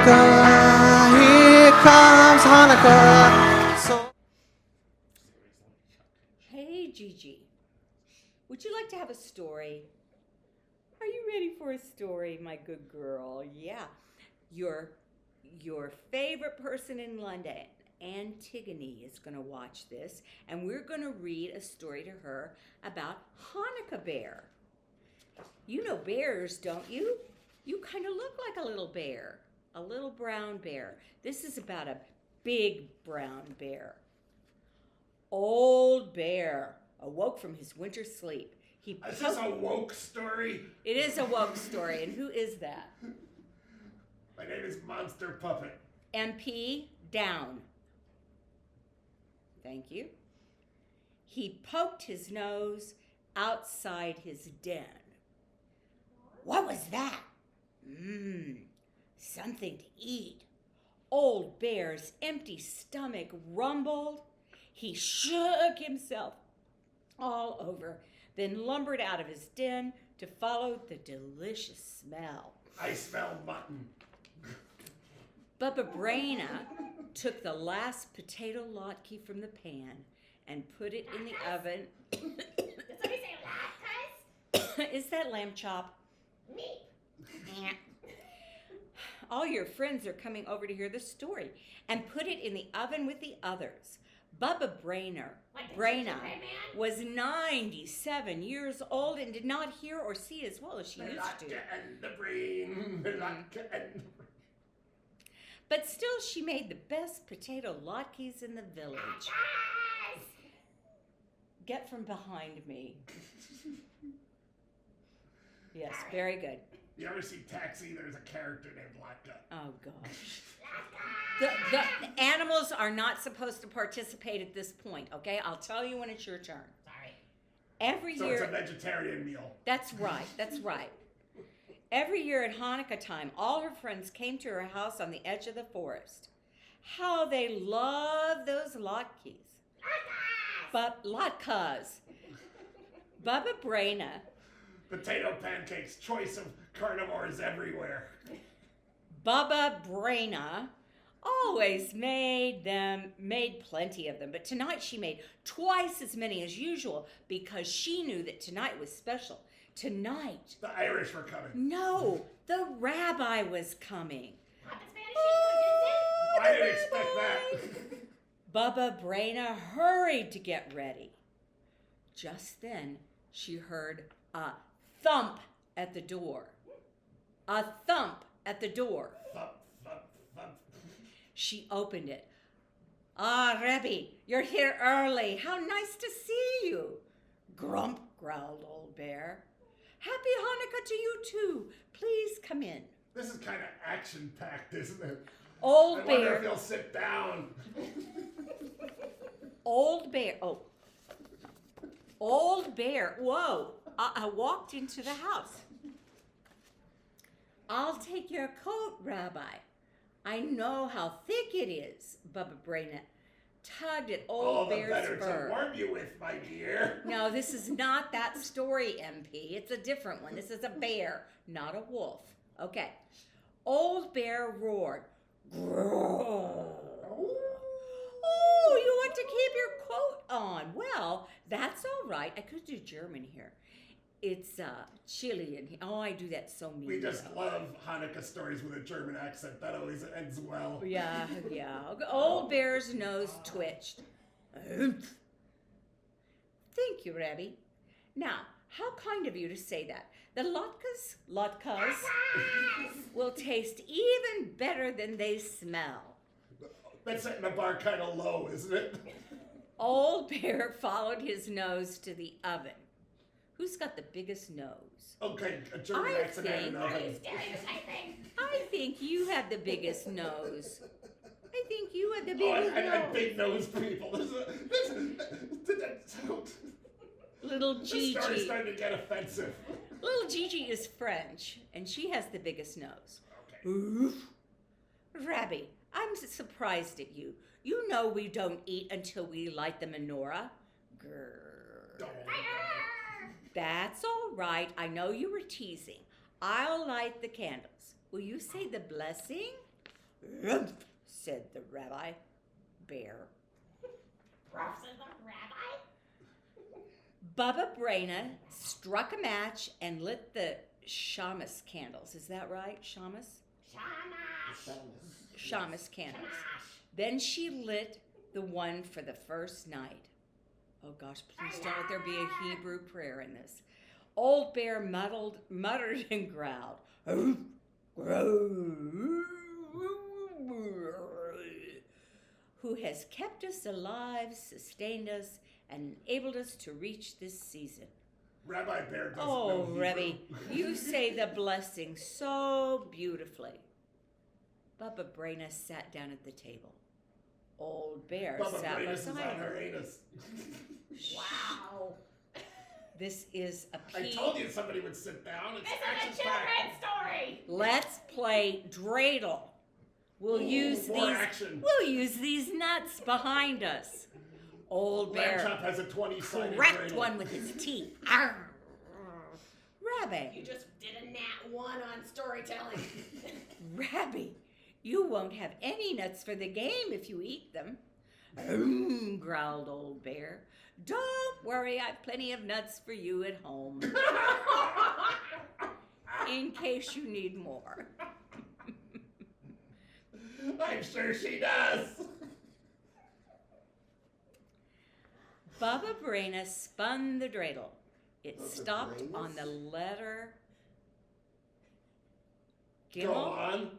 Hannukah, here comes Hannukah. Hey, Gigi, would you like to have a story? Are you ready for a story, my good girl? Yeah. Your favorite person in London, Antigone, is going to watch this, and we're going to read a story to her about Hannukah bear. You know bears, don't you? You kind of look like a little bear, a little brown bear. This is about a big brown bear. Old bear awoke from his winter sleep. Is this a woke story? It is a woke story, and who is that? My name is Monster Puppet. MP, down. Thank you. He poked his nose outside his den. What was that? Something to eat. Old Bear's empty stomach rumbled. He shook himself all over, then lumbered out of his den to follow the delicious smell. I smell mutton. Bubba Braina took the last potato latke from the pan and put it in the oven. Does somebody say latkes? Is that lamb chop? Me. All your friends are coming over to hear the story, and put it in the oven with the others. Bubba Braina was 97 years old and did not hear or see as well as she used to. And the brain. But still, she made the best potato latkes in the village. Latkes! Get from behind me. Yes, very good. You ever see Taxi? There's a character named Latka. Oh, gosh. The animals are not supposed to participate at this point, okay? I'll tell you when it's your turn. Sorry. Every So year. it's a vegetarian meal. That's right. That's right. Every year at Hannukah time, all her friends came to her house on the edge of the forest. How they loved those latkes. But latkes. Bubba Braina. Potato pancakes, choice of carnivores everywhere. Bubba Braina always made plenty of them, but tonight she made twice as many as usual because she knew that tonight was special. Tonight. The Irish were coming. No, the rabbi was coming. Not the Spanish I didn't expect that. Bubba Braina hurried to get ready. Just then, she heard a thump at the door. A thump at the door. Thump, thump, thump. She opened it. Ah, Rebbe, you're here early. How nice to see you. Grump, growled Old Bear. Happy Hannukah to you too. Please come in. This is kind of action-packed, isn't it? Old I wonder Bear. if he'll sit down. Old Bear. Oh. Old Bear. Whoa. I walked into the house. I'll take your coat, Rabbi. I know how thick it is. Bubba Braina tugged at Old Bear's All the better fur. to warm you with, my dear. No, this is not that story, MP. It's a different one. This is a bear, not a wolf. Okay. Old Bear roared. Growl. Oh, you want to keep your coat on. Well, that's all right. I could do German here. It's chilly in here. Oh, I do that so mean. We just love Hanukkah stories with a German accent. That always ends well. Yeah. Old Bear's nose twitched. Thank you, Rebbe. Now, how kind of you to say that. The latkes will taste even better than they smell. That's setting the bar kind of low, isn't it? Old Bear followed his nose to the oven. Who's got the biggest nose? Okay, a German accent and an oven. I think you have the biggest nose. I think you have the Oh, biggest I nose. big nose people. Little This story's Gigi. starting to get offensive. Little Gigi is French, and she has the biggest nose. Okay. Oof. Rabbi, I'm surprised at you. You know we don't eat until we light the menorah. Grrr. That's all right. I know you were teasing. I'll light the candles. Will you say the blessing? "Rumph," said the rabbi bear. Ruff says the rabbi. Baba Braina struck a match and lit the shamus candles. Is that right? Shamus? Shamash. Shamus candles. Shamash. Then she lit the one for the first night. Oh gosh, please don't let there be a Hebrew prayer in this. Old Bear muttered and growled. Who has kept us alive, sustained us, and enabled us to reach this season. Rabbi Bear doesn't Oh, know Hebrew. Rebbe, you say the blessing so beautifully. Baba Braina sat down at the table. Old Bear Bubba sat Brainus is beside on her her. anus. Wow. This is a I P. told you somebody would sit down. It's This is a action-packed. children's story. Let's play dreidel. We'll use more these. action. We'll use these nuts behind us. Old Lamb Bear Chop has a 20-sided cracked dreidel. one with his teeth. Arr. Rabbi, You just did a nat 1 on storytelling. Rabbi, you won't have any nuts for the game if you eat them. Growled Old Bear. Don't worry, I've plenty of nuts for you at home, in case you need more. I'm sure she does. Baba Braina spun the dreidel. It Baba stopped Brainus? on the letter Go Gimel. on.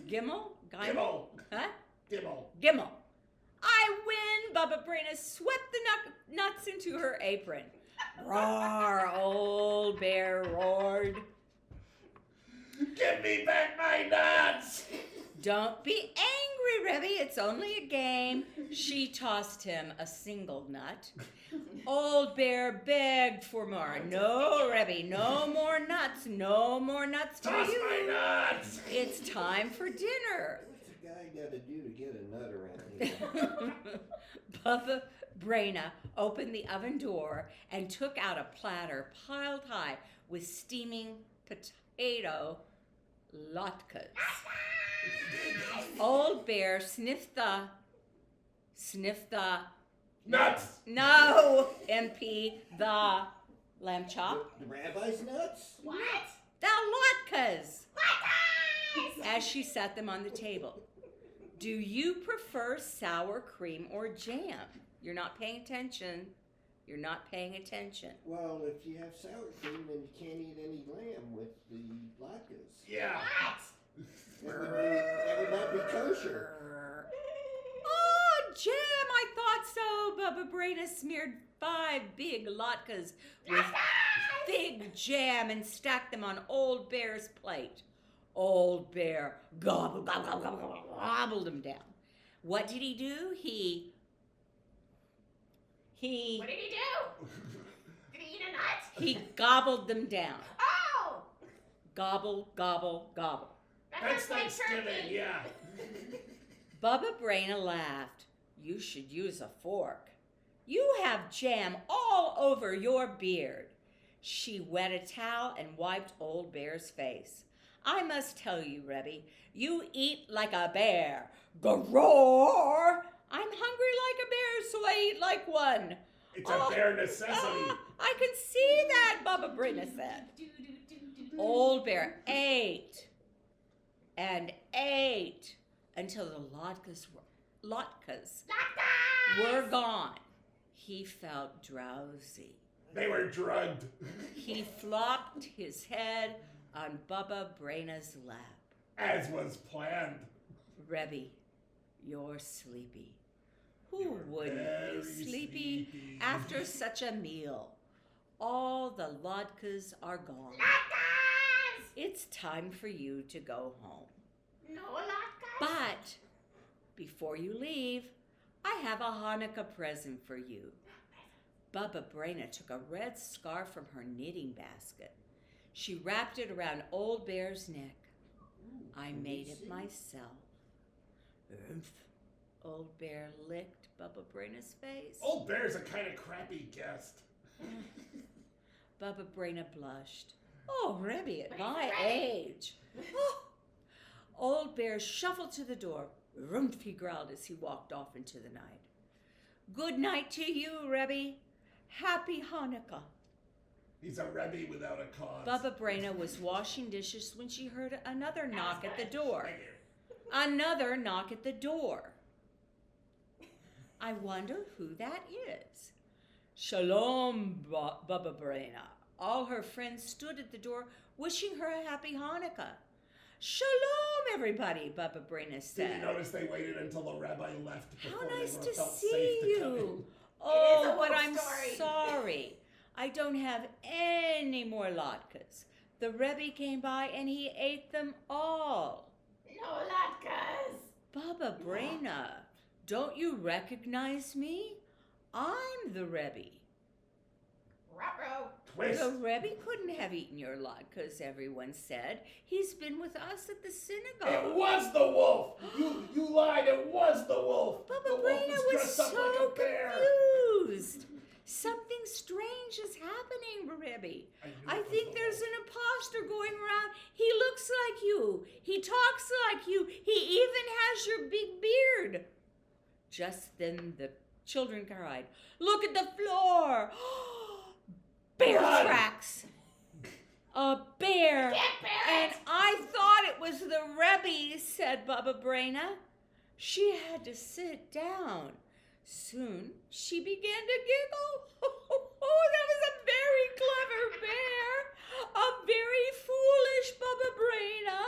Gimel? Gimel. Huh? Gimel. Gimel. I win! Baba Braina swept the nuts into her apron. Roar! Old Bear roared. Give me back my nuts. Don't be angry, Rebbe. It's only a game. She tossed him a single nut. Old Bear begged for more. No, Rebbe, no more nuts. No more nuts for Toss you. my nuts. It's time for dinner. What's a guy got to do to get a nut around here? Baba Braina opened the oven door and took out a platter piled high with steaming potato latkes. Old Bear sniffed the Nuts. no, MP, the lamb chop, The rabbi's nuts? What? the latkes, Latkes! as she set them on the table. Do you prefer sour cream or jam? You're not paying attention. You're not paying attention. Well, if you have sour cream, then you can't eat any lamb with the latkes. Yeah. That would not be kosher. Oh, jam, I thought so. Baba Braina smeared 5 big latkes with big jam and stacked them on Old Bear's plate. Old Bear gobbled them down. What did he do? He What did he do? Did he eat a nut? he gobbled them down. Oh! Gobble, gobble, gobble. That's like Thanksgiving, turkey. yeah. Baba Braina laughed. You should use a fork. You have jam all over your beard. She wet a towel and wiped Old Bear's face. I must tell you, Rebbe, you eat like a bear. Groar! I'm hungry like a bear, so I eat like one. It's a bare necessity. I can see that, Baba Braina said. Old Bear ate and ate until the latkes were gone. He felt drowsy. They were drugged. He flopped his head on Baba Braina's lap. As was planned. Rebbe, you're sleepy. Who You're wouldn't very be sleepy sleepy. after such a meal? All the latkes are gone. Latkes! It's time for you to go home. No latkes? But before you leave, I have a Hannukah present for you. Baba Braina took a red scarf from her knitting basket. She wrapped it around Old Bear's neck. I Can made we it see? myself. Oomph. Old Bear licked Baba Braina's face. Old Bear's a kind of crappy guest. Baba Braina blushed. Oh, Rebbe, at But my he's ready. age. Oh. Old old bear shuffled to the door. Rumph, he growled as he walked off into the night. Good night to you, Rebbe. Happy Hannukah. He's a Rebbe without a cause. Baba Braina was washing dishes when she heard another knock at the door. Thank you. Another knock at the door. I wonder who that is. Shalom, Baba Braina. All her friends stood at the door wishing her a happy Hannukah. Shalom, everybody, Baba Braina said. Did you notice they waited until the rabbi left before How nice they to felt see safe to come in? you. Oh, a but wolf I'm story. sorry. I don't have any more latkes. The Rebbe came by and he ate them all. No latkes. Baba Braina, don't you recognize me? I'm the Rebbe. Ruh-roh. Twist. The Rebbe couldn't have eaten your latkes, everyone said. He's been with us at the It synagogue. was the wolf. You lied. It was the wolf. Baba the wolf Braina was dressed up so like a bear. confused. Something strange is happening, Rebbe. I knew it was think the there's wolf. an imposter going around. He looks like you. He talks like you. He even has your big beard. Just then the children cried, "Look at the floor! Bear Run!" tracks! A bear! Can't bear And it. I thought it was the Rebbe," said Baba Braina. She had to sit down. Soon she began to giggle. Oh, that was a very clever bear. A very foolish Baba Braina.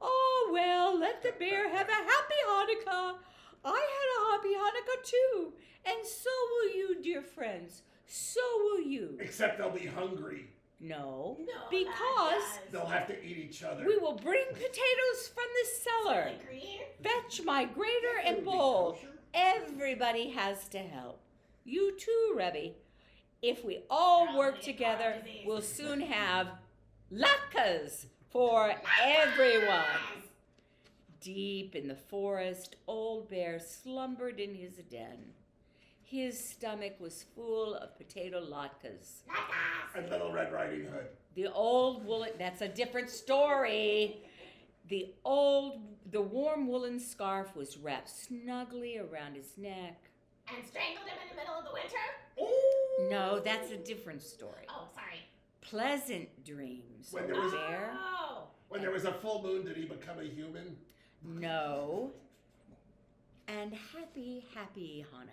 Oh, well, let the bear have a happy Hannukah. I had a happy Hannukah too. And so will you, dear friends. So will you. Except they'll be hungry. No, No because latkes. They'll have to eat each other. we will bring potatoes from the cellar. Something green? Fetch my grater That and would be bowl. kosher. Everybody has to help. You too, Rebbe. If we all Probably work a together, chronic disease. we'll soon have latkes for everyone. Deep in the forest, Old Bear slumbered in his den. His stomach was full of potato latkes. Latkes. And Little Red Riding Hood. The old woolen, that's a different story. The warm woolen scarf was wrapped snugly around his neck. And strangled him in the middle of the winter? Ooh. No, that's a different story. Oh, sorry. Pleasant dreams, When Old there was- Bear. Oh. When there was a full moon, did he become a human? No. And happy, happy Hannukah.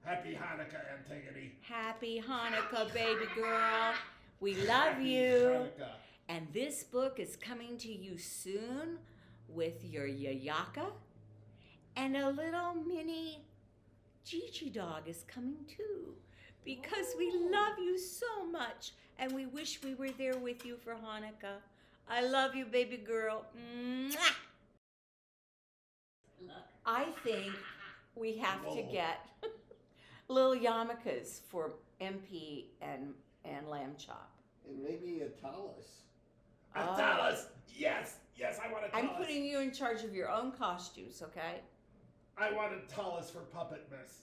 Happy Hannukah, Antigone. Happy Hannukah, baby girl. We love Happy you. Hanukkah. And this book is coming to you soon with your yayaka. And a little mini Gigi dog is coming too. Because we love you so much and we wish we were there with you for Hannukah. I love you, baby girl. Mwah! I think we have to Whoa. get little yarmulkes for MP and Lamb Chop. And maybe a talus. A talus. Yes, I want a talus. I'm putting you in charge of your own costumes, okay? I want a talus for Puppet Miss.